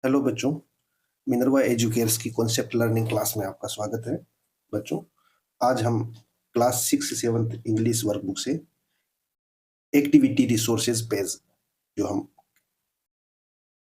Hello बच्चों, Minerva एजुकेयर्स की concept learning class में आपका स्वागत है। बच्चों, आज हम क्लास 6-7 इंग्लिश वर्कबुक से एक्टिविटी रिसोर्सेज पेज जो हम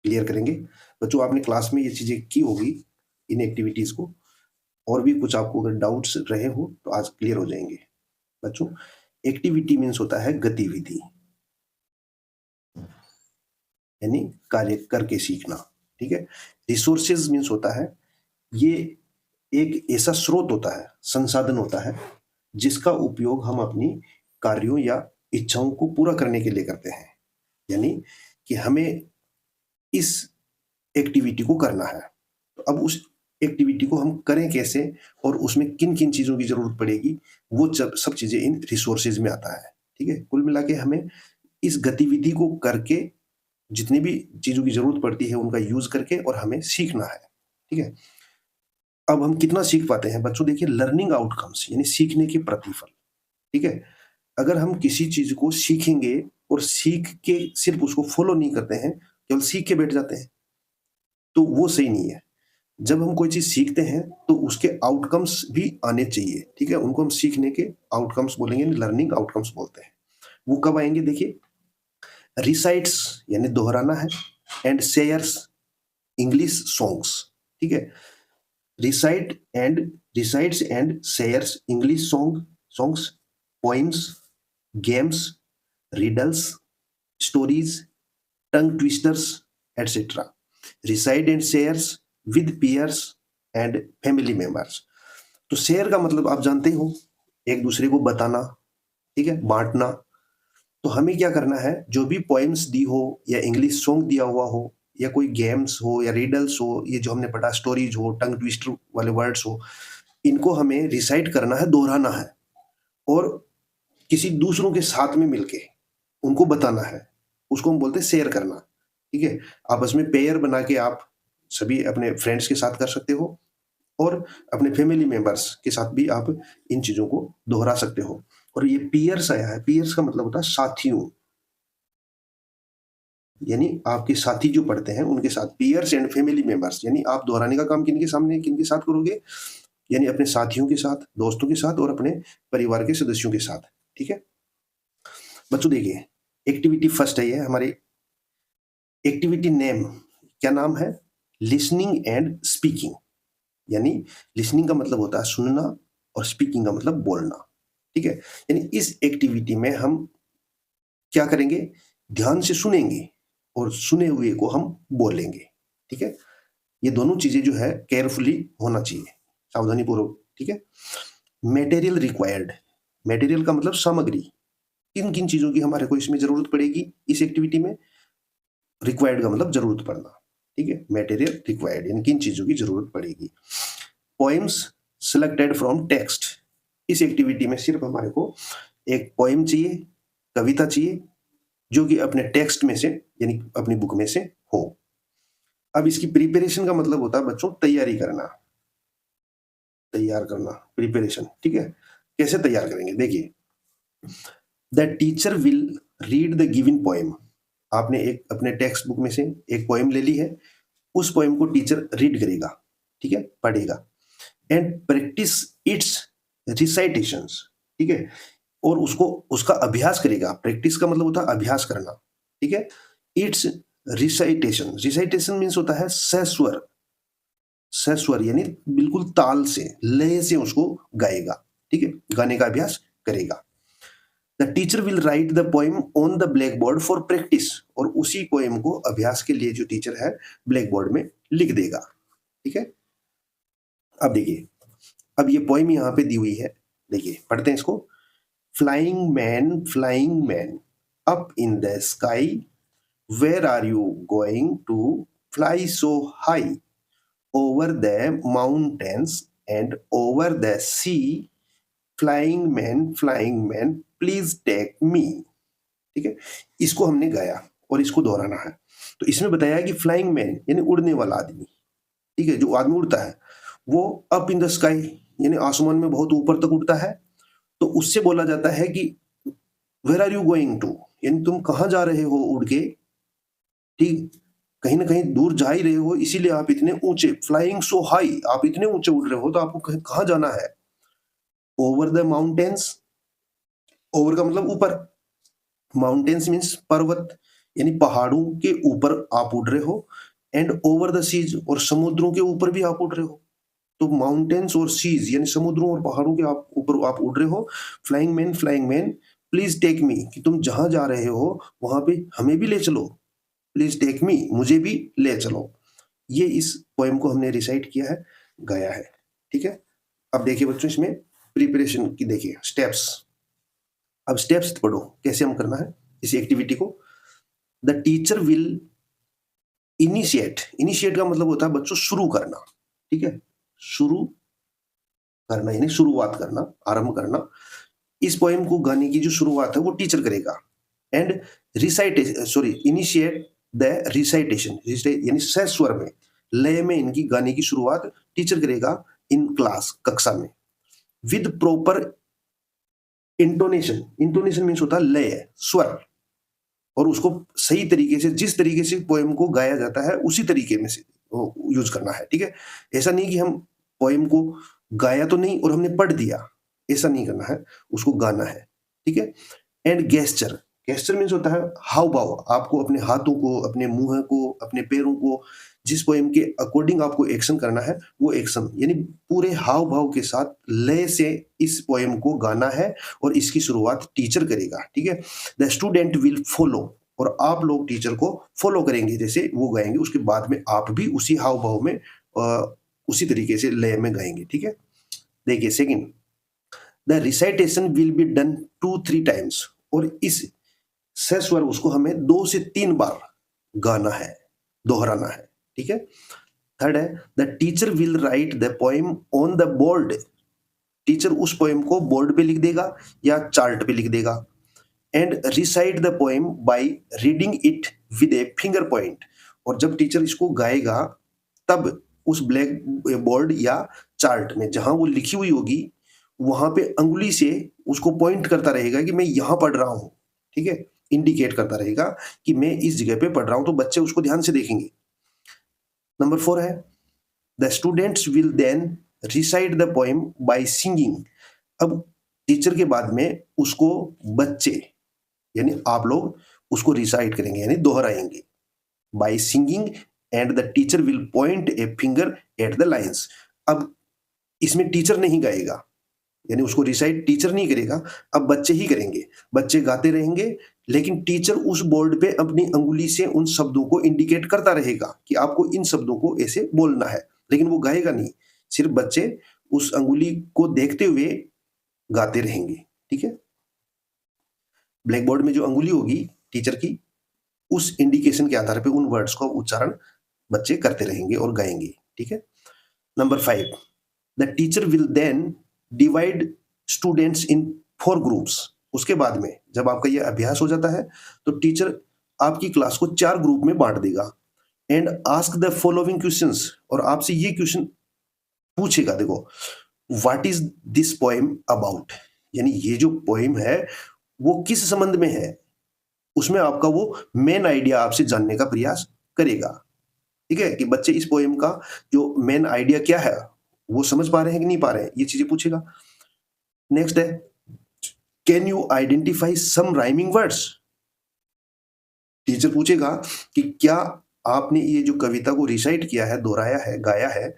क्लियर करेंगे। बच्चों, आपने क्लास में ये चीज़ें की होगी, इन एक्टिविटीज़ को, और भी कुछ आपको अगर डाउट्स रहे हो तो आज क्लियर हो जाएंगे। बच्चों, एक्टिविटी मीन्स होता है गतिविधि, यानी कार्य करके सीखना। ठीक है। रिसोर्सेज मीन्स होता है ये एक ऐसा स्रोत होता है, संसाधन होता है जिसका उपयोग हम अपनी कार्यों या इच्छाओं को पूरा करने के लिए करते हैं। यानी कि हमें इस एक्टिविटी को करना है, तो अब उस एक्टिविटी को हम करें कैसे और उसमें किन-किन चीज़ों की ज़रूरत पड़ेगी, वो सब चीज़ें इन रिसोर्सेज में आता है। ठीक है? कुल मिला के हमें इस गतिविधि को करके जितनी भी चीज़ों की ज़रूरत पड़ती है, उनका यूज़ करके और हमें सीखना है। ठीक है? अब हम कितना सीख पाते हैं? बच्चों देखिए, लर्निंग आउटकम्स यानी सीखने के प्रतिफल। ठीक है? अगर हम किसी चीज़ को सीखेंगे और सीख के सिर्फ़ उसको फ़ॉलो नहीं करते हैं, केवल सीख के बैठ जाते हैं, तो वो सही नहीं है। जब हम कोई चीज़ सीखते हैं, तो उसके आउटकम्स भी आने चाहिए, ठीक है? उनको हम सीखने के आउटकम्स बोलेंगे, लर्निंग आउटकम्स बोलते हैं। वो कब आएँगे देखिए, रिसाइट्स यानी दोहराना है, एंड शेयर्स इंग्लिश सॉन्ग्स, ठीक है? Recite and recites and shares English songs, poems, games, riddles, stories, tongue twisters, etc. Reside and shares with peers and family members. तो शेयर का मतलब आप जानते हो, एक दूसरे को बताना, ठीक है, बांटना। तो हमें क्या करना है, जो भी पोएम्स दी हो या इंग्लिश सॉन्ग दिया हुआ हो या कोई गेम्स हो या रिडल्स हो, ये जो हमने पढ़ा स्टोरीज हो, टंग ट्विस्टर वाले वर्ड्स हो, इनको हमें रिसाइट करना है, दोहराना है और किसी दूसरों के साथ में मिलके उनको बताना है। उसको हम बोलते हैं शेयर करना। ठीक है? आपस में पेयर बना के आप सभी अपने फ्रेंड्स के साथ कर सकते हो और अपने फैमिली मेंबर्स के साथ भी आप इन चीज़ों को दोहरा सकते हो। और ये पीयर्स आया है, पीयर्स का मतलब होता है साथियों, यानी आपके साथी जो पढ़ते हैं उनके साथ। पीयर्स एंड फैमिली मेंबर्स यानी आप दोहराने का काम किनके साथ करोगे? यानी अपने साथियों के साथ, दोस्तों के साथ और अपने परिवार के सदस्यों के साथ। ठीक है? बच्चों देखिए, एक्टिविटी फर्स्ट है ये हमारी एक्टिविटी नेम। क्या नाम है? Listening and speaking. यानी लिसनिंग का मतलब होता है सुनना और स्पीकिंग का मतलब बोलना। ठीक है? यानी इस एक्टिविटी में हम क्या करेंगे? ध्यान से सुनेंगे और सुने हुए को हम बोलेंगे। ठीक है? ये दोनों चीजें जो है केयरफुली होना चाहिए, सावधानी पूर्वक। ठीक है? Material required. मटेरियल का मतलब सामग्री। किन किन चीजों की हमारे को इसमें जरूरत पड़ेगी इस एक्टिविटी में? रिक्वायर्ड का मतलब जरूरत पड़ना। ठीक है? मटेरियल रिक्वायर्ड यानी किन चीजों की जरूरत पड़ेगी। Poems selected from text. इस एक्टिविटी में सिर्फ हमारे को एक पोएम चाहिए, कविता चाहिए, जो कि अपने टेक्स्ट में से यानी अपनी बुक में से हो। अब इसकी प्रिपरेशन का मतलब होता है बच्चों तैयारी करना, तैयार करना, प्रिपरेशन। ठीक है? कैसे तैयार करेंगे देखिए, the teacher will read the given poem. आपने एक अपने टेक्स्ट बुक में से एक पोएम ले ली है, उस पोएम को टीचर रीड करेगा, ठीक है, पढ़ेगा, एंड प्रैक्टिस इट्स रिसाइटेशंस। ठीक है? और उसको उसका अभ्यास करेगा। प्रैक्टिस का मतलब होता है अभ्यास करना। ठीक है? It's recitation. रिसाइटेशन मीन्स होता है सस्वर, सस्वर यानी बिल्कुल ताल से, लय से उसको गाएगा। ठीक है? गाने का अभ्यास करेगा। The teacher will write the poem on the black board for practice. और उसी पोएम को अभ्यास के लिए जो टीचर है ब्लैक बोर्ड में लिख देगा। ठीक है? अब देखिए, अब ये पोएम यहाँ पे दी हुई है, देखिए पढ़ते हैं इसको। Flying man up in the sky, where are you going to fly so high, over the mountains and over the sea, flying man please take me. ठीक है? इसको हमने गाया और इसको दोहराना है। तो इसमें बताया है कि फ्लाइंग मैन यानी उड़ने वाला आदमी, ठीक है, जो आदमी उड़ता है, वो अप इन द स्काई यानी आसमान में बहुत ऊपर तक उड़ता है। तो उससे बोला जाता है कि where are you going to, यानी तुम कहाँ जा रहे हो उड़ के। ठीक? कहीं ना कहीं दूर जा ही रहे हो, इसीलिए आप इतने ऊंचे, फ्लाइंग सो हाई, आप इतने ऊंचे उड़ रहे हो, तो आपको कहाँ जाना है? Over the mountains. ओवर का मतलब ऊपर, माउंटेन्स मीन्स पर्वत, यानी पहाड़ों के ऊपर आप उड़ रहे हो। एंड ओवर द सीज, और समुद्रों के ऊपर भी आप उड़ रहे हो। तो माउंटेन्स और सीज यानी समुद्रों और पहाड़ों के आप ऊपर आप उड़ रहे हो। Flying man please take me, कि तुम जहां जा रहे हो वहां पे हमें भी ले चलो। प्लीज टेक मी, मुझे भी ले चलो। ये इस पोएम को हमने रिसाइट किया है, गाया है। ठीक है, अब देखिए बच्चों, इसमें प्रिपरेशन की देखिए स्टेप्स। अब स्टेप्स पढ़ो कैसे हम करना है इस एक्टिविटी को। The teacher will initiate, initiate का मतलब होता है बच्चों शुरू करना। ठीक है, शुरू करना यानी शुरुआत करना, आरंभ करना। इस पोएम को गाने की जो शुरुआत है वो टीचर करेगा। And recitation, sorry, initiate the recitation, यानी सहस्वर में, लय में इनकी गाने की शुरुआत टीचर करेगा इन क्लास, कक्षा में। With proper intonation, intonation means होता है लय, स्वर, और उसको सही तरीके से, जिस तरीके से पोएम को गाया जाता है उसी तरीके में से यूज करना है। ठीक है, ऐसा नहीं कि हम पोएम को गाया तो नहीं और हमने पढ़ दिया, ऐसा नहीं करना है, उसको गाना है। ठीक है, एंड गेस्चर, गेस्चर मीन्स होता है हाव भाव, आपको अपने हाथों को, अपने मुंह को, अपने पैरों को, जिस पोएम के अकॉर्डिंग आपको एक्शन करना है वो एक्शन, यानी पूरे हाव भाव के साथ लय से इस पोएम को गाना है, और इसकी शुरुआत टीचर करेगा। ठीक है, द स्टूडेंट विल फॉलो, और आप लोग टीचर को फॉलो करेंगे, जैसे वो गाएंगे उसके बाद में आप भी उसी हाव भाव में उसी तरीके से लय में गाएंगे। ठीक है, देखिए second, the recitation will be done 2-3 times, और इस सस्वर उसको हमें 2 से 3 बार गाना है, दोहराना है। ठीक है, थर्ड है the teacher will write the poem on the board, teacher उस पोएम को बोर्ड पे लिख देगा या चार्ट पे लिख देगा। And recite the poem by reading it with a finger point, और जब टीचर इसको गाएगा तब उस ब्लैक बोर्ड या चार्ट में जहां वो लिखी हुई होगी वहां पे अंगुली से उसको पॉइंट करता रहेगा कि मैं यहां पढ़ रहा हूं। ठीक है, इंडिकेट करता रहेगा कि मैं इस जगह पे पढ़ रहा हूं, तो बच्चे उसको ध्यान से देखेंगे। नंबर 4 है the students will then recite the poem by singing. अब टीचर के बाद में उसको बच्चे यानी आप लोग उसको रिसाइट करेंगे यानी दोहराएंगे by singing, and the teacher will point a finger at the lines. अब इसमें टीचर नहीं गाएगा, यानी उसको रिसाइट टीचर नहीं करेगा, अब बच्चे ही करेंगे। बच्चे गाते रहेंगे, लेकिन टीचर उस बोर्ड पे अपनी अंगुली से उन शब्दों को इंडिकेट करता रहेगा कि आपको इन शब्दों को ऐसे बोलना है, लेकिन वो गाएगा नहीं, सिर्फ बच्चे उस अंगुली को देखते हुए गाते रहेंगे। ठीक है, ब्लैक बोर्ड में जो अंगुली होगी टीचर की, उस इंडिकेशन के आधार पे उन वर्ड्स का उच्चारण बच्चे करते रहेंगे और गाएंगे। ठीक है, number 5 the teacher will then divide students in 4 groups. उसके बाद में जब आपका ये अभ्यास हो जाता है तो टीचर आपकी क्लास को 4 ग्रुप में बांट देगा। And ask the following questions, और आपसे ये क्वेश्चन पूछेगा, देखो what is this poem about, यानी ये जो पोएम है वो किस संबंध में है, उसमें आपका वो मेन आइडिया आपसे जानने का प्रयास करेगा। ठीक है, कि बच्चे इस पोएम का जो मेन आइडिया क्या है वो समझ पा रहे हैं कि नहीं पा रहे हैं, ये चीजें पूछेगा। नेक्स्ट है can you identify some rhyming words, teacher पूछेगा कि क्या आपने ये जो कविता को रिसाइट किया है, दोहराया है, गाया है,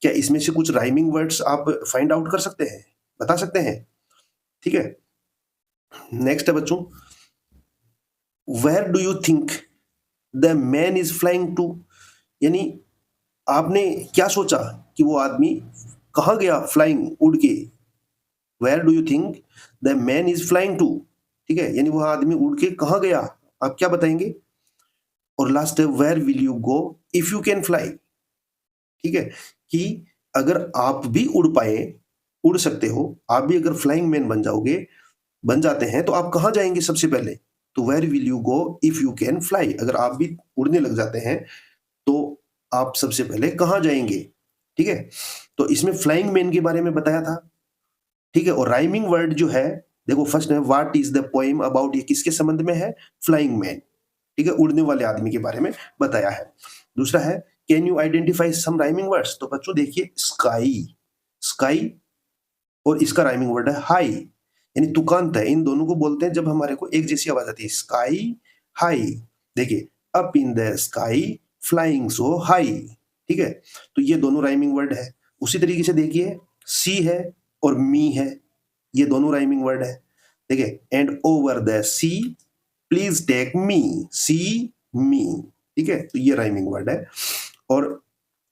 क्या इसमें से कुछ राइमिंग वर्ड्स आप फाइंड आउट कर सकते हैं, बता सकते हैं। ठीक है, नेक्स्ट है बच्चों where do you think the man is flying to, यानी आपने क्या सोचा कि वो आदमी कहाँ गया फ्लाइंग, उड़ के। Where do you think the man is flying to, ठीक है, यानी वह आदमी उड़ के कहाँ गया, आप क्या बताएंगे। और लास्ट है where will you go if you can fly, ठीक है, कि अगर आप भी उड़ पाए, उड़ सकते हो, आप भी अगर फ्लाइंग मैन बन जाते हैं तो आप कहाँ जाएंगे सबसे पहले। तो where will you go if you can fly, अगर आप भी उड़ने लग जाते हैं तो आप सबसे पहले कहाँ जाएंगे। ठीक है, तो इसमें फ्लाइंग मैन के बारे में बताया था। ठीक है, और राइमिंग वर्ड जो है देखो फर्स्ट है what is the poem about, ये किसके संबंध में है, फ्लाइंग मैन। ठीक है, उड़ने वाले आदमी के बारे में बताया है। दूसरा है can you identify some rhyming words, तो बच्चों देखिए स्काई, स्काई और इसका राइमिंग वर्ड है हाई, यानी तुकांत है। इन दोनों को बोलते हैं जब हमारे को एक जैसी आवाज आती है, स्काई हाई। देखिए up in the sky flying so high, ठीक है, तो ये दोनों राइमिंग वर्ड है। उसी तरीके से देखिए सी है और मी है, ये दोनों राइमिंग वर्ड है। देखिए and over the sea please take me, see me, ठीक है, तो ये राइमिंग वर्ड है। और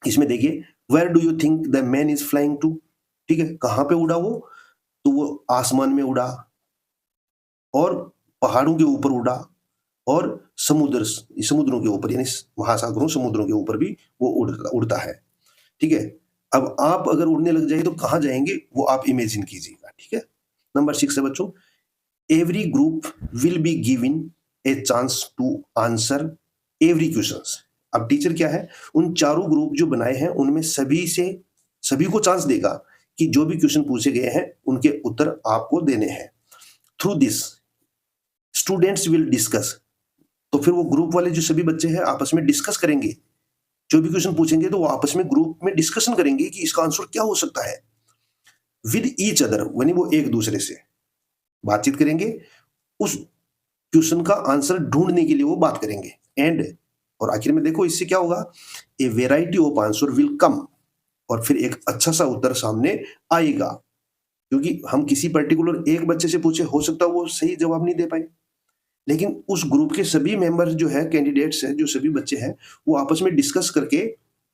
इसमें देखिए where do you think the man is flying to, ठीक है, कहां पे उड़ा वो, तो वो आसमान में उड़ा और पहाड़ों के ऊपर उड़ा और समुद्रों के ऊपर यानी महासागरों समुद्रों के ऊपर भी वो उड़ता है, ठीक है। अब आप अगर उड़ने लग जाए तो कहां जाएंगे वो आप इमेजिन कीजिएगा, ठीक है। नंबर 6 है बच्चों every group will be given a chance to answer every questions. अब टीचर क्या है उन चारों ग्रुप जो बनाए हैं उनमें सभी को चांस देगा कि जो भी क्वेश्चन पूछे गए हैं उनके उत्तर आपको देने हैं। Through this students will discuss, तो फिर वो ग्रुप वाले जो सभी बच्चे हैं आपस में डिस्कस करेंगे, जो भी क्वेश्चन पूछेंगे तो वो आपस में ग्रुप में डिस्कशन करेंगे कि इसका आंसर क्या हो सकता है। विद ईच अदर यानी वो एक दूसरे से बातचीत करेंगे, उस क्वेश्चन का आंसर ढूंढने के लिए वो बात करेंगे। एंड और आखिर में देखो इससे क्या होगा, a variety of answer will come, और फिर एक अच्छा सा उत्तर सामने आएगा, क्योंकि हम किसी पर्टिकुलर एक बच्चे से पूछे हो सकता है वो सही जवाब नहीं दे पाए, लेकिन उस ग्रुप के सभी मेंबर जो है कैंडिडेट्स है जो सभी बच्चे हैं वो आपस में डिस्कस करके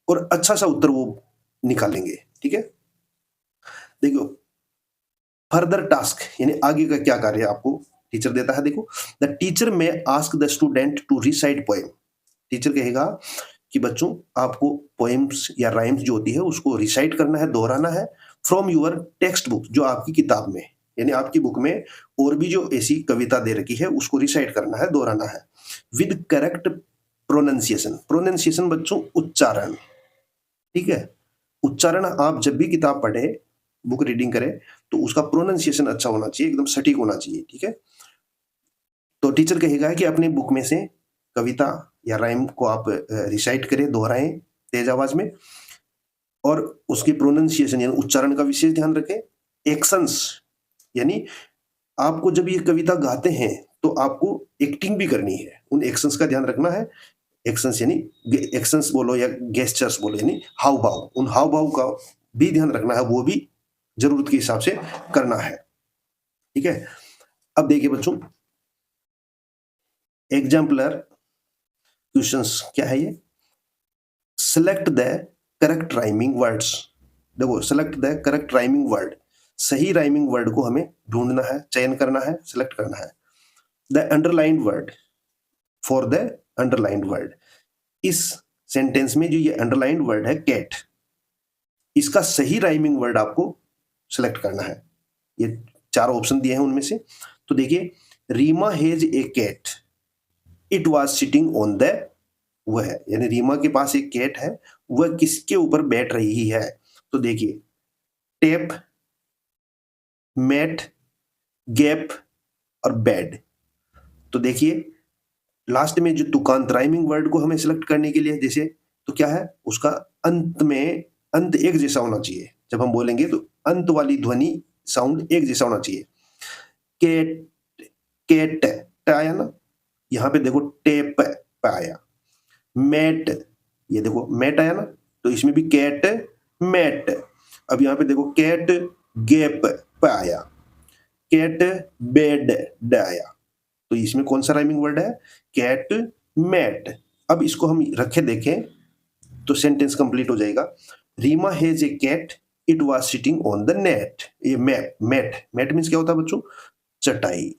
और अच्छा सा उत्तर वो निकालेंगे, ठीक है। देखो फर्दर टास्क यानी आगे का क्या कार्य आपको टीचर देता है। देखो the teacher may ask the student to recite poem, teacher कहेगा कि बच्चों आपको पोएम्स या राइम्स जो होती है उसको रिसाइट करना है, दोहराना है फ्रॉम योर टेक्स्ट बुक, जो आपकी किताब में यानी आपकी बुक में और भी जो ऐसी कविता दे रखी है उसको रिसाइट करना है, दोहराना है। विद करेक्ट प्रोनाउंसिएशन, प्रोनाउंसिएशन बच्चों उच्चारण, ठीक है, उच्चारण आप जब भी किताब पढ़े बुक रीडिंग करें तो उसका प्रोनाउंसिएशन अच्छा होना चाहिए, एकदम सटीक होना चाहिए, ठीक है। तो टीचर कहेगा कि अपनी बुक में से कविता या राइम को आप रिसाइट करें, दोहराएं तेज आवाज में, और उसकी प्रोनाउंसिएशन यानी उच्चारण का विशेष ध्यान रखें। एक्शंस यानी आपको जब ये कविता गाते हैं तो आपको एक्टिंग भी करनी है, उन एक्शंस का ध्यान रखना है। एक्शंस यानी एक्शंस बोलो या गेस्चर्स बोलो यानी हाव भाव, उन हाव भाव का भी ध्यान रखना है, वो भी जरूरत के हिसाब से करना है, ठीक है। अब देखिए बच्चों एग्जाम्पलर क्वेश्चंस क्या है ये, select the correct rhyming words. देखो select the correct rhyming word, सही राइमिंग वर्ड को हमें ढूंढना है, चयन करना है, सेलेक्ट करना है। The underlined word, for the underlined word, इस सेंटेंस में जो ये अंडरलाइंड वर्ड है कैट, इसका सही राइमिंग वर्ड आपको सेलेक्ट करना है। ये चार ऑप्शन दिए हैं उनमें से, तो देखिए Reema has a cat, it was sitting on the, वह है यानी रीमा के पास एक कैट है, वह किसके ऊपर बैठ रही है, तो देखिए टेप, मैट, गैप और बेड। तो देखिए लास्ट में जो तुकांत राइमिंग वर्ड को हमें सिलेक्ट करने के लिए जैसे तो क्या है उसका अंत में अंत एक जैसा होना चाहिए, जब हम बोलेंगे तो अंत वाली ध्वनि साउंड एक जैसा होना चाहिए। कैट, कैट आया ना, यहाँ पे देखो टेप पे आया। मैट, ये देखो मैट आया ना, तो इसमें भी कैट मैट। अब यहाँ पे देखो कैट गैप पे आया, कैट बेड ड आया, तो इसमें कौन सा राइमिंग वर्ड है, कैट मैट। अब इसको हम रखे देखें तो सेंटेंस कंप्लीट हो जाएगा। Reema has a cat, it was sitting on the net. ये मैट, मैट मीन्स क्या होता है बच्चों, चटाई।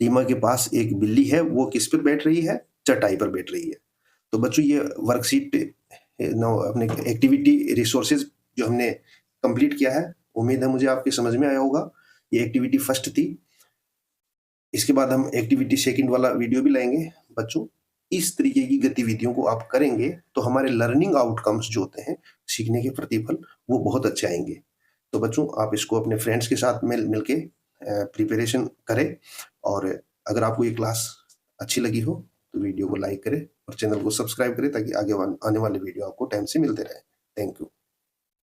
रीमा के पास एक बिल्ली है, वो किस पर बैठ रही है, चटाई पर बैठ रही है। तो बच्चों ये वर्कशीट अपने एक्टिविटी रिसोर्सेज जो हमने कंप्लीट किया है, उम्मीद है मुझे आपके समझ में आया होगा। ये एक्टिविटी फर्स्ट थी, इसके बाद हम एक्टिविटी सेकंड वाला वीडियो भी लाएंगे। बच्चों इस तरीके की गतिविधियों को आप करेंगे तो हमारे लर्निंग आउटकम्स जो होते हैं, सीखने के प्रतिफल, वो बहुत अच्छे आएंगे। तो बच्चों आप इसको अपने फ्रेंड्स के साथ मिलके प्रिपरेशन करें, और अगर आपको ये क्लास अच्छी लगी हो तो वीडियो को लाइक करें और चैनल को सब्सक्राइब करें ताकि आगे आने वाले वीडियो आपको टाइम से मिलते रहे। Thank you.